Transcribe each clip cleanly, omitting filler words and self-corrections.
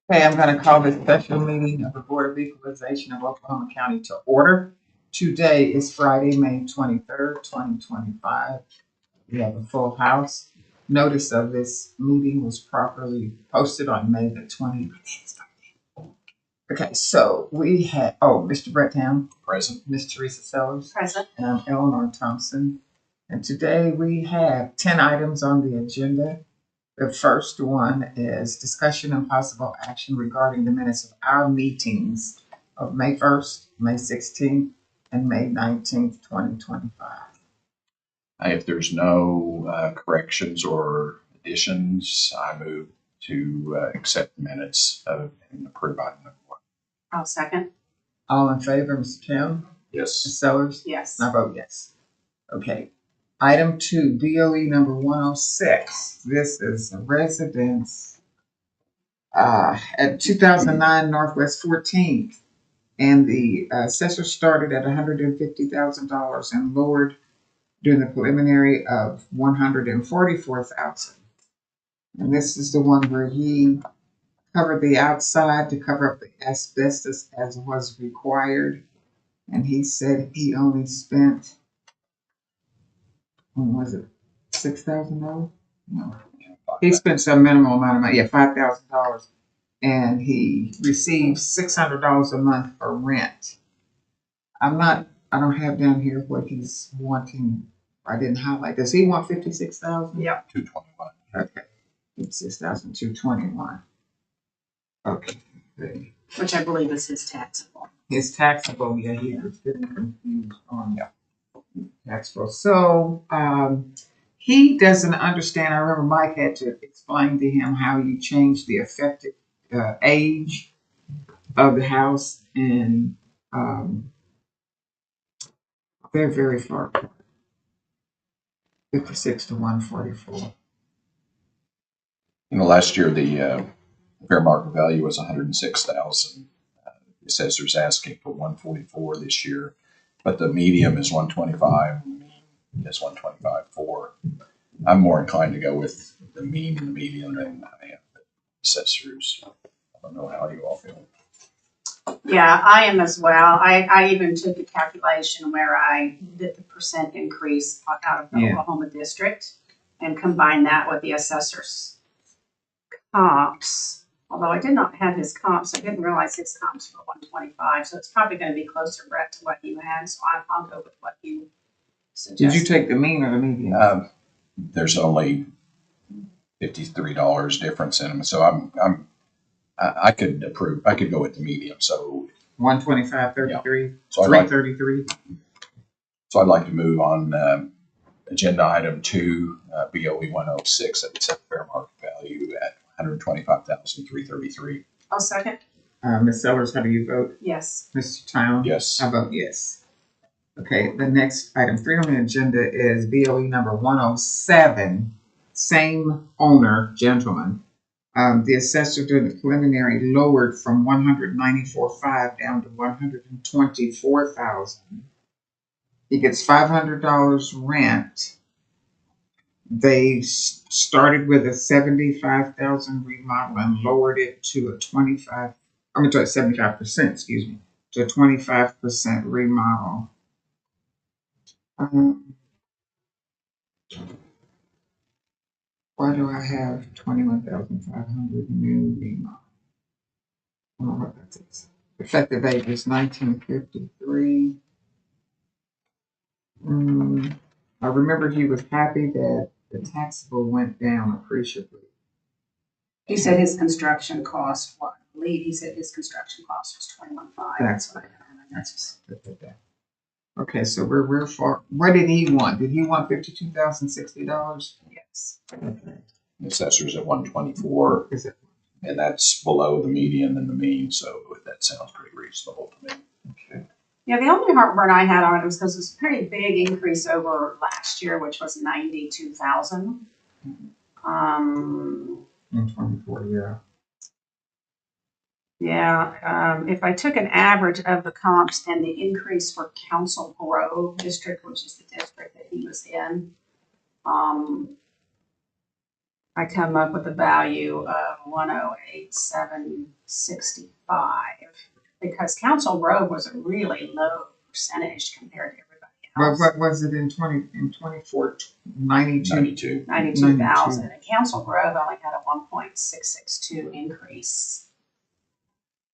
Okay, I'm going to call this special meeting of the Board of Equalization of Oklahoma County to order. Today is Friday, May 23rd, 2025. We have a full house. Notice of this meeting was properly posted on May the 20th. Okay, so we had, Mr. Brett Town. Present. Ms. Teresa Sellers. Present. And I'm Eleanor Thompson. And today we have 10 items on the agenda. The first one is discussion and possible action regarding the minutes of our meetings of May 1st, May 16th, and May 19th, 2025. If there's no corrections or additions, I move to accept the minutes and approve item number 1. I'll second. All in favor, Mr. Town? Yes. Ms. Sellers? Yes. I vote yes. Okay. Item 2, BOE number 106. This is a residence at 2009 Northwest 14th. And the assessor started at $150,000 and lowered during the preliminary of $144,000. And this is the one where he covered the outside to cover up the asbestos as was required. And he said he only spent, was it $6,000? No. He spent some minimal amount of money, $5,000. And he received $600 a month for rent. I don't have down here what he's wanting. I didn't highlight. Does he want 56,000? Yeah. 221. Okay. 56,221. Okay. Good. Which I believe is his taxable. His taxable, he was getting confused on taxable. So he doesn't understand. I remember Mike had to explain to him how you change the effective age of the house, and they're very far apart. 56 to 144. Last year the fair market value was 106,000. The assessor's asking for 144 this year, but the medium is 125. The mean is 125.4. I'm more inclined to go with the mean and the median than I am the assessors. I don't know how you all feel. Yeah, I am as well. I even took a calculation where I did the percent increase out of the Oklahoma district and combined that with the assessor's comps. Although I did not have his comps, I didn't realize his comps were 125. So it's probably going to be closer, Brett, to what you had. So I'll go with what you suggested. Did you take the mean or the median? There's only $53 difference in them, so I could approve. I could go with the medium. So 125.33. So I'd like 333. So I'd like to move on agenda item 2, BOE 106, that it's at fair market value at $125,333. I'll second. Ms. Sellers, how do you vote? Yes. Mr. Town? Yes. I vote yes. Okay, the next item 3 on the agenda is BOE number 107, same owner, gentleman. The assessor during the preliminary lowered from 194.5 down to 124,000. He gets $500 rent. They started with a 75,000 remodel and lowered it to a 75%, excuse me, to a 25% remodel. Why do I have 21,500 new remodel? I don't know what that is. Effective age is 1953. I remember he was happy that the taxable went down appreciably. He said his construction cost, I believe he said his construction cost was 21.5. That's right. Okay, so we're far. What did he want? Did he want $52,060? Yes. Okay. The assessor's at 124, Is it? and that's below the median and the mean, so that sounds pretty reasonable to me. Okay. Yeah, the only heartburn I had on it was because it was a pretty big increase over last year, which was 92,000. In 24, yeah. Yeah, if I took an average of the comps and the increase for Council Grove District, which is the district that he was in, I come up with a value of 108,765 because Council Road was a really low percentage compared to everybody But else. what was it in 24, 92? 92. 92,000, and Council Grove only had a 1.662 increase,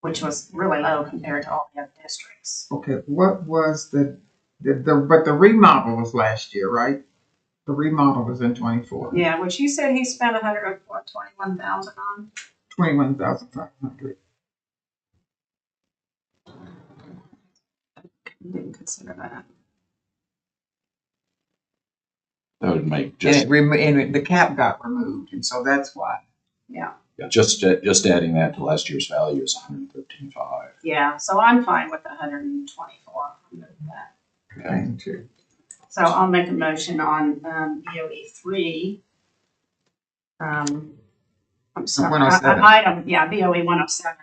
which was really low compared to all the other districts. Okay, what was but the remodel was last year, right? The remodel was in 24. Yeah, which you said he spent 121,000 on. 21,500. Didn't consider that. That would make And the cap got removed, and so that's why. Yeah. just adding that to last year's value is 113.5. Yeah, so I'm fine with 124. I'm good with that. Okay, too. So I'll make a motion on BOE 3. I'm sorry, 107. BOE 107, item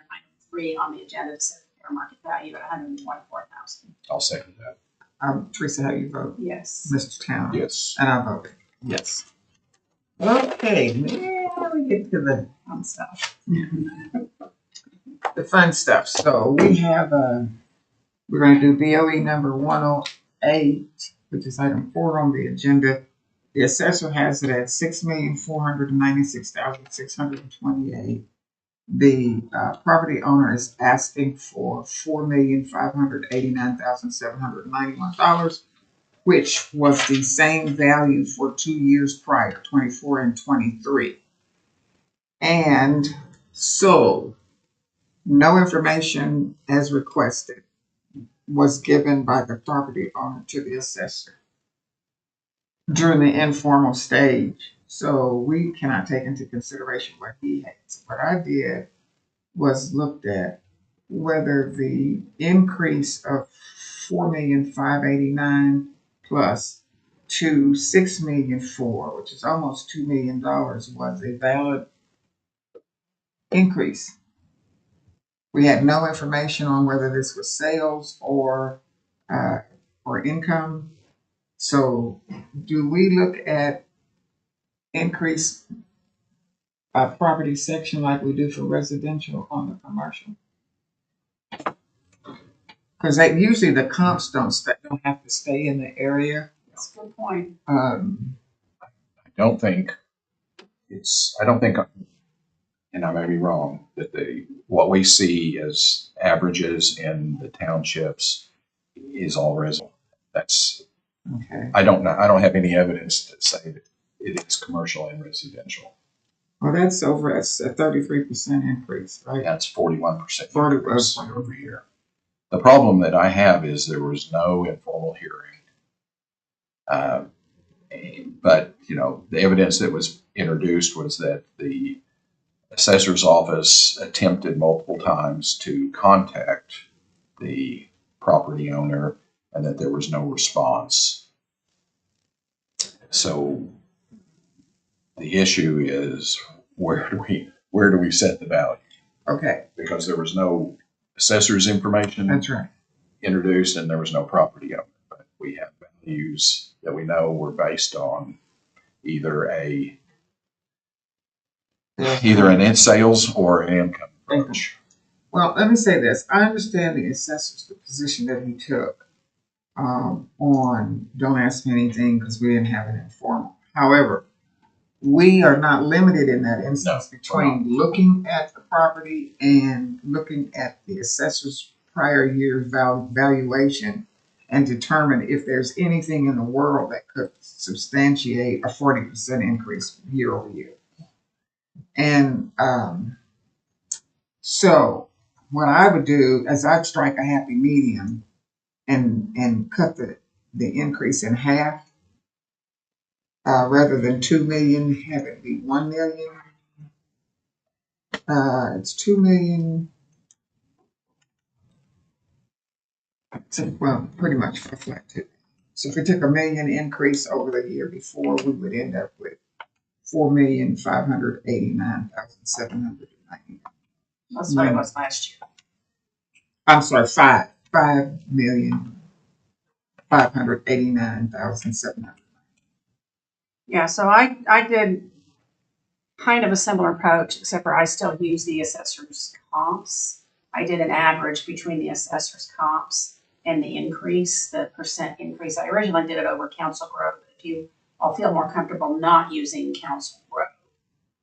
3 on the agenda to set the fair market value at 124,000. I'll second that. Teresa, how you vote? Yes. Mr. Town? Yes. And I vote yes. Okay, now we get to the Fun stuff. the fun stuff. So we have we're going to do BOE number 108, which is item 4 on the agenda. The assessor has it at 6,496,628. The property owner is asking for $4,589,791, which was the same value for 2 years prior, 24 and 23. And so, no information as requested was given by the property owner to the assessor during the informal stage. So we cannot take into consideration what he has. What I did was looked at whether the increase of 4,589,000 plus to 6,004,000, which is almost $2 million, was a valid increase. We had no information on whether this was sales or income. So, do we look at increase property section like we do for residential on the commercial? Because usually the comps don't have to stay in the area. That's a good point. I don't think, and I may be wrong, that what we see as averages in the townships is all residential. That's, Okay. I don't know. I don't have any evidence to say that it is commercial and residential. Well, that's over a 33% increase, right? That's 41% 40 increase over here. The problem that I have is there was no informal hearing. But, the evidence that was introduced was that the assessor's office attempted multiple times to contact the property owner and that there was no response. So the issue is where do we set the value? Okay, Because there was no assessor's information that's right. introduced and there was no property owner. But we have values that we know were based on either an net sales or an income approach. Well, let me say this. I understand the assessor's the position that he took on don't ask me anything because we didn't have an informal. However, we are not limited in that instance between looking at the property and looking at the assessor's prior year valuation and determine if there's anything in the world that could substantiate a 40% increase year over year. And so what I would do is I'd strike a happy medium and cut the increase in half. Rather than 2 million, have it be 1 million. It's 2 million. Well, pretty much for flat two. So if we took $1 million increase over the year before, we would end up with 4,589,790. That's what it was last year. I'm sorry, 5,589,700. Yeah, so I did kind of a similar approach, except for I still use the assessor's comps. I did an average between the assessor's comps and the increase, the percent increase. I originally did it over council growth. If you all feel more comfortable not using council growth,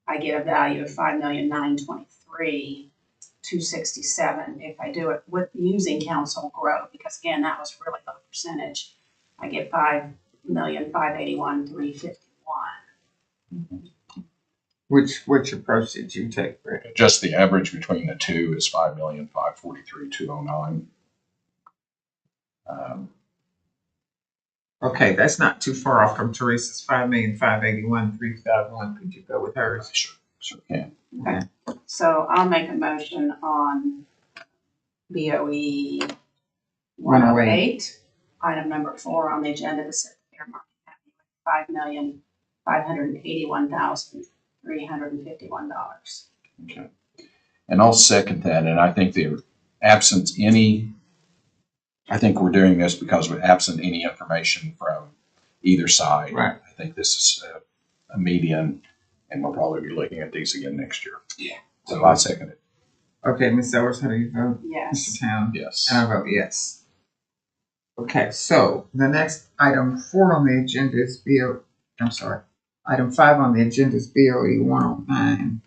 I get a value of 5,923,267. If I do it with using council growth, because again, that was really low percentage, I get 5,581,351. Which approach did you take, Brett? Just the average between the two is 5,543,209. Okay, that's not too far off from Teresa's 5,581,351. Could you go with hers? Sure can. Okay. So I'll make a motion on BOE 108, item number 4 on the agenda to set the fair market value at $5,581,351. Okay. And I'll second that. And I think they're absent any, I think we're doing this because we're absent any information from either side. Right. I think this is a median, and we'll probably be looking at these again next year. Yeah. So I second it. Okay, Ms. Sellers, how do you vote? Yes. Mr. Town? Yes. And I vote yes. Okay, so the next item 4 on the agenda is item 5 on the agenda is BOE 109.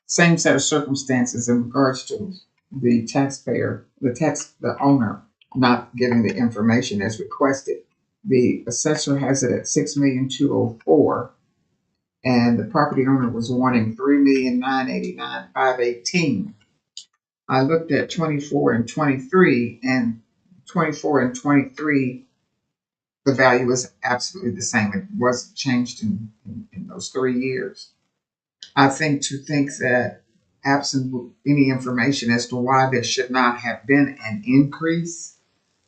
Same set of circumstances in regards to the taxpayer, the owner not giving the information as requested. The assessor has it at $6,204,000, and the property owner was wanting $3,989,518. I looked at 24 and 23, and 24 and 23, the value was absolutely the same. It wasn't changed in those 3 years. I think that absent any information as to why there should not have been an increase,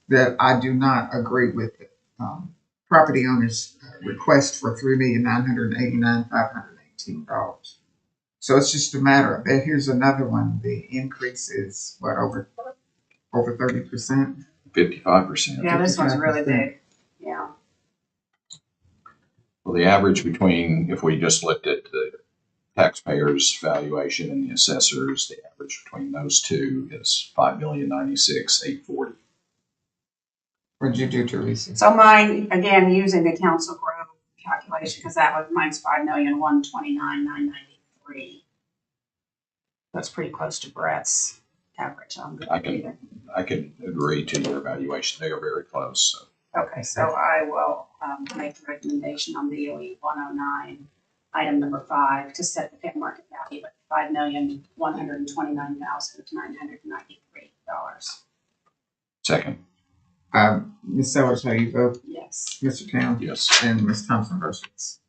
that I do not agree with the property owner's request for $3,989,518. So it's just a matter of that. Here's another one. The increase is what, over 30%? 55%. Yeah, this one's really 55%. big. Yeah. Well, the average between, if we just looked at the taxpayers' valuation and the assessors, the average between those two is $5,096,840. What did you do, Teresa? So mine, again, using the council growth calculation, because mine's 5,129,993. That's pretty close to Brett's average. I'm good with either. I can agree to your evaluation. They are very close. So. Okay, so I will make the recommendation on BOE 109, item number 5, to set the fair market value at $5,129,993. Second. Ms. Sellers, how you vote? Yes. Mr. Town? Yes. And Ms. Thompson votes yes.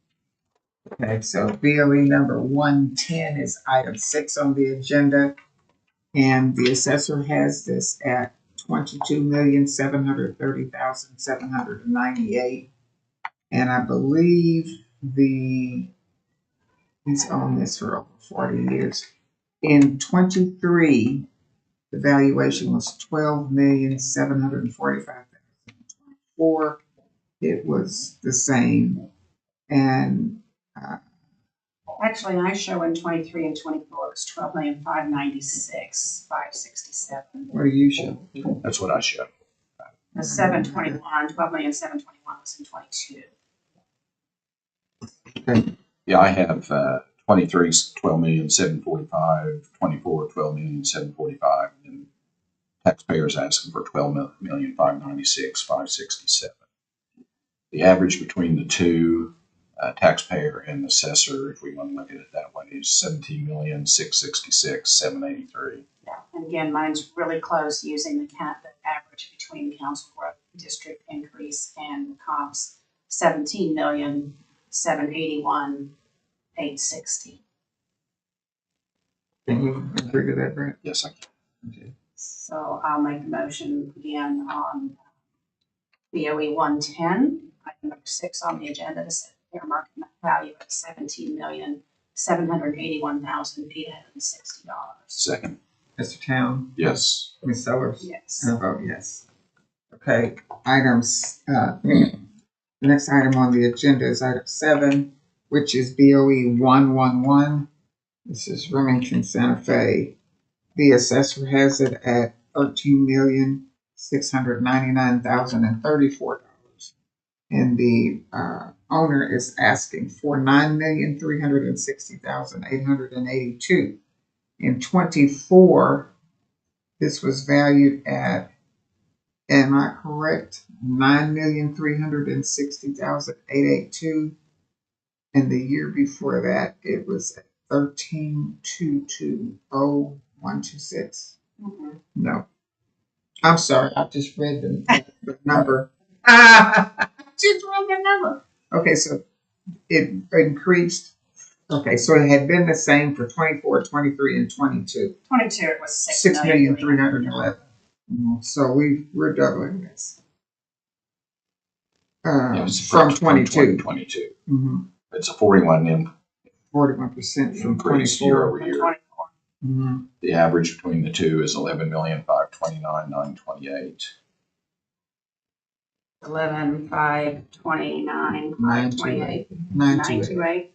Okay, so BOE number 110 is item 6 on the agenda, and the assessor has this at $22,730,798, and I believe he's owned this for over 40 years. In 23, the valuation was $12,745,024. It was the same, and Actually, I show in 23 and 24 it's $12,596,567. what do you show? That's what I show. The 12,721 was in 22. Yeah, I have 23 $12,745,000, 24 $12,745,000, and taxpayers asking for $12,596,567. The average between the two, taxpayer and assessor, if we want to look at it that way, is $17,666,783. Yeah, and again, mine's really close using the average between the council growth district increase and the comps, $17,781,860. Can you agree to that, Brent? Yes, I can. Okay. So I'll make a motion again on BOE 110, item number 6 on the agenda to set the fair market value at $17,781,860. Second. Mr. Town? Yes. Ms. Sellers? Yes. And I vote yes. Okay, items, the next item on the agenda is item 7, which is BOE 111. This is Remington Santa Fe. The assessor has it at $13,699,034. And the owner is asking for $9,360,882. In 24, this was valued at, am I correct? $9,360,882. And the year before that, it was at 13,220,126. Mhm. No, I'm sorry. I just read the number. I just read the number. Okay, so it increased. Okay, so it had been the same for 24, 23, and 22. 22, it was 6,311,000. So we're doubling this. Yes, From 22. 22. Mm-hmm. It's a 41% 41% from increase 24. year over year. 24. Mm-hmm. The average between the two is 11,529,928. 11,529,528. 928. 928.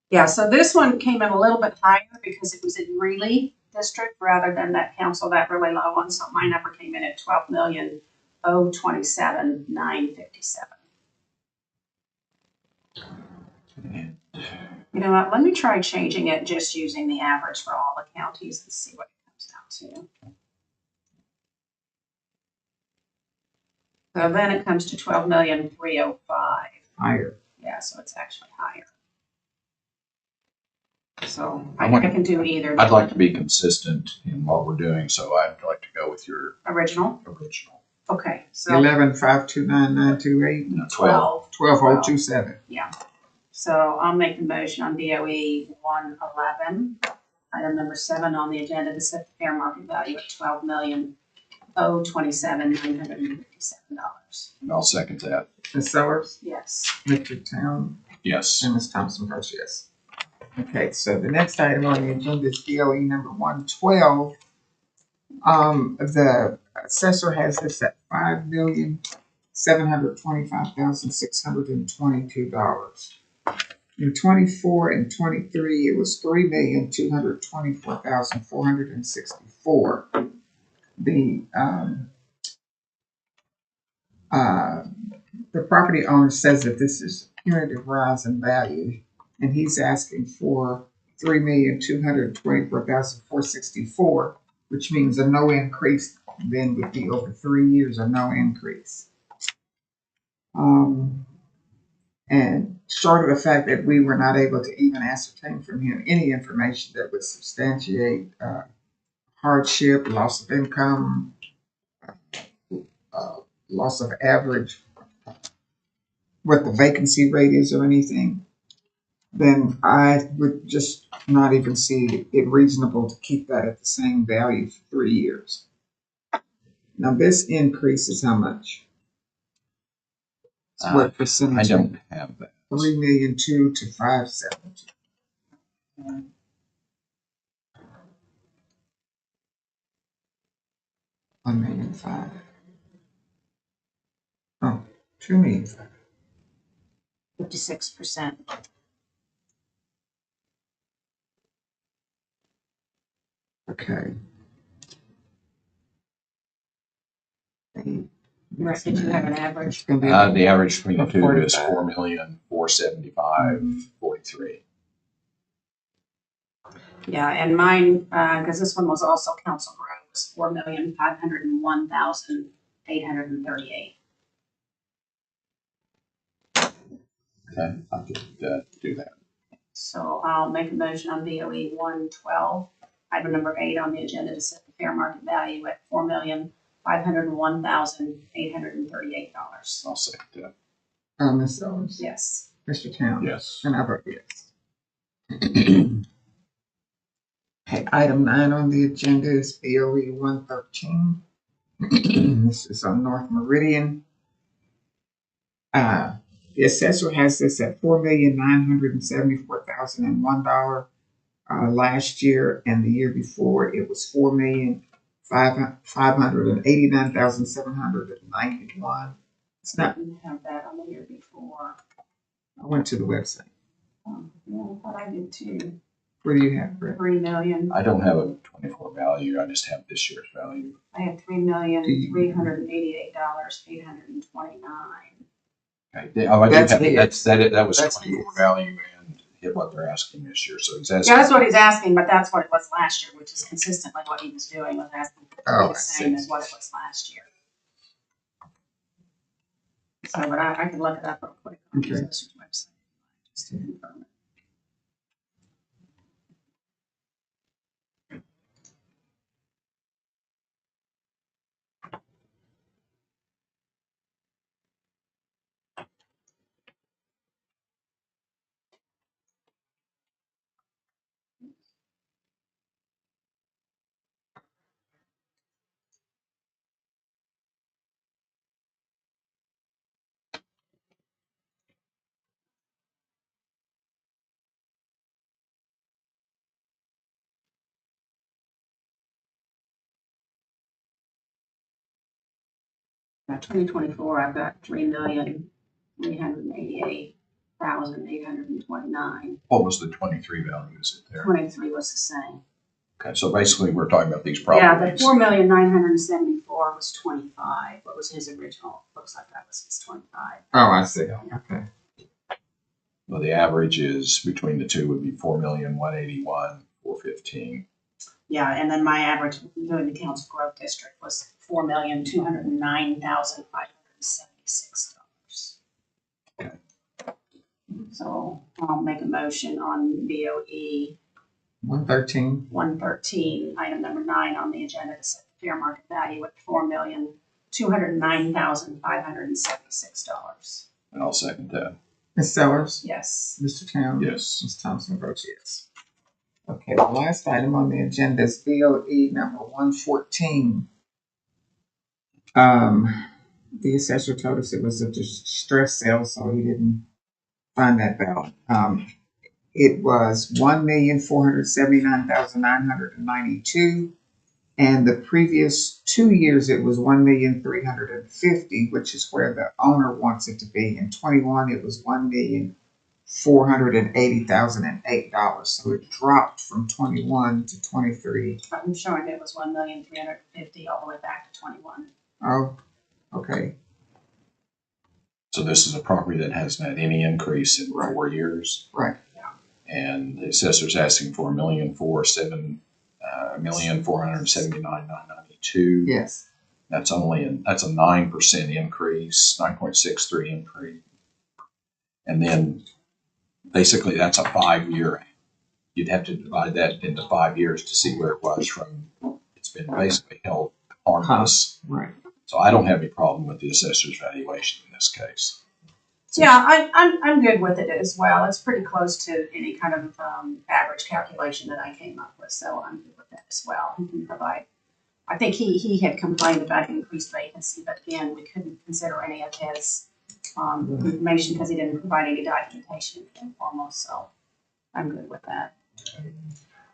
Yeah, so this one came in a little bit higher because it was in Greeley district rather than that council, that really low one. So my number came in at 12,027,957. You know what? Let me try changing it, just using the average for all the counties and see what it comes out to. So then it comes to 12,305,000. Higher. Yeah, so it's actually higher. So I I want- can do either. I'd like to be consistent in what we're doing, so I'd like to go with your Original? original. Okay, so 11,529,928. 12. 12,027. So I'll make the motion on BOE 111. Item number 7 on the agenda to set the fair market value at $12,027,957. And I'll second that. Ms. Sellers, Yes. Mr. Town, Yes. and Ms. Thompson votes yes. Okay, so the next item on the agenda is BOE number 112. The assessor has this at $5,725,622. In 24 and 23, it was $3,224,464. The property owner says that this is punitive rise in value, and he's asking for $3,224,464, which means a no increase then would be over 3 years of no increase. And short of the fact that we were not able to even ascertain from him any information that would substantiate hardship, loss of income, loss of average, what the vacancy rate is or anything, then I would just not even see it reasonable to keep that at the same value for 3 years. Now this increase is how much? What percentage? I don't have that. 3,200,000 to 570. $1,000,005. Oh, 2,000,005. 56%. Okay. Right, did you have an average? It's gonna be The average between the two is 45. 4,475,043. Yeah, and mine, because this one was also Council Grove, was 4,501,838. Okay, I could do that. So I'll make a motion on BOE 112, item number 8 on the agenda to set the fair market value at $4,501,838. I'll second that. Ms. Owens. Yes. Mr. Town. Yes. And I vote yes. Okay, item 9 on the agenda is BOE 113. This is on North Meridian. The assessor has this at $4,974,001 last year, and the year before it was $4,589,791. It's not. Didn't have that on the year before. I went to the website. Yeah, I thought I did too. What do you have, Brett? 3 million. I don't have a 24 value. I just have this year's value. I have $3,388,829. Okay. Oh, I do That's have his. that was That's 24 his. value and hit what they're asking this year. So he's Yeah, asking. that's what he's asking, but that's what it was last year, which is consistently what he was doing, was asking for it to Oh, be I the same see. as what it was last year. So, but I could look it up real quick on the Okay. assessor's website, just to confirm it. Now, 2024, I've got 3,388,829. What was the 23 value? Is it there? 23 was the same. Okay, so basically we're talking about these Yeah, the properties. 4,974 was 25. What was his original? Looks like that was his 25. Oh, I see. Okay. Well, the average is between the two would be 4,181,415. Yeah, and then my average doing the council growth district was $4,209,576. Okay. So I'll make a motion on BOE 113. 113, item number 9 on the agenda to set the fair market value at $4,209,576. And I'll second that. Ms. Sellers? Yes. Mr. Town? Yes. Ms. Thompson votes yes. Okay, the last item on the agenda is BOE number 114. The assessor told us it was a distress sale, so he didn't find that valid. It was $1,479,992, and the previous 2 years it was $1,350,000, which is where the owner wants it to be. In 21, it was $1,480,008. So it dropped from 21 to 23. I'm showing it was 1,350,000 all the way back to 21. Oh, okay. So this is a property that hasn't had any increase in 4 years. Right. And the assessor's asking for $1,479,992. Yes. That's a 9% increase, 9.63 increase. And then basically that's a 5-year. You'd have to divide that into 5 years to see where it was from. It's been basically held harmless. Right. So I don't have any problem with the assessor's valuation in this case. Yeah, I'm good with it as well. It's pretty close to any kind of average calculation that I came up with, so I'm good with that as well. He can provide. I think he had complained about increased vacancy, but again, we couldn't consider any of his information because he didn't provide any documentation informal. So I'm good with that.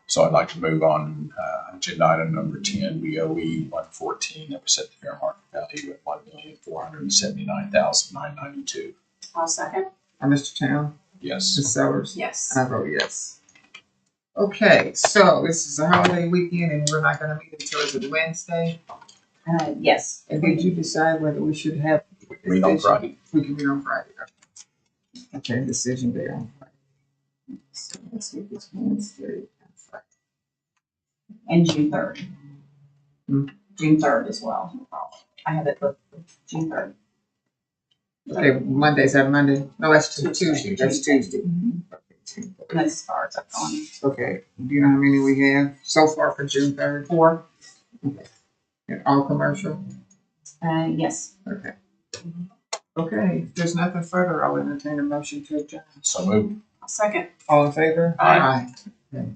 So I'd like to move on agenda item number 10, BOE 114, that was set the fair market value at $1,479,992. I'll second. Mr. Town? Yes. Ms. Sellers? Yes. I vote yes. Okay, so this is a holiday weekend and we're not gonna meet until is it Wednesday? Yes. And did you decide whether we should have? We can meet on Friday. We can meet on Friday. Okay, decision day on Friday. So let's see if it's Wednesday and Friday. And June 3rd. Hmm. June 3rd as well. I have it booked for June 3rd. Okay, Monday's that Monday? No, that's Tuesday. That's Tuesday. Mhm. Okay, Tuesday. That's as far as I've gone. Okay, do you know how many we have so far for June 3rd? 4. Okay. And all commercial? Yes. Okay. Okay, if there's nothing further, I'll entertain a motion to adjourn. So moved. I'll second. All in favor? Aye. Okay.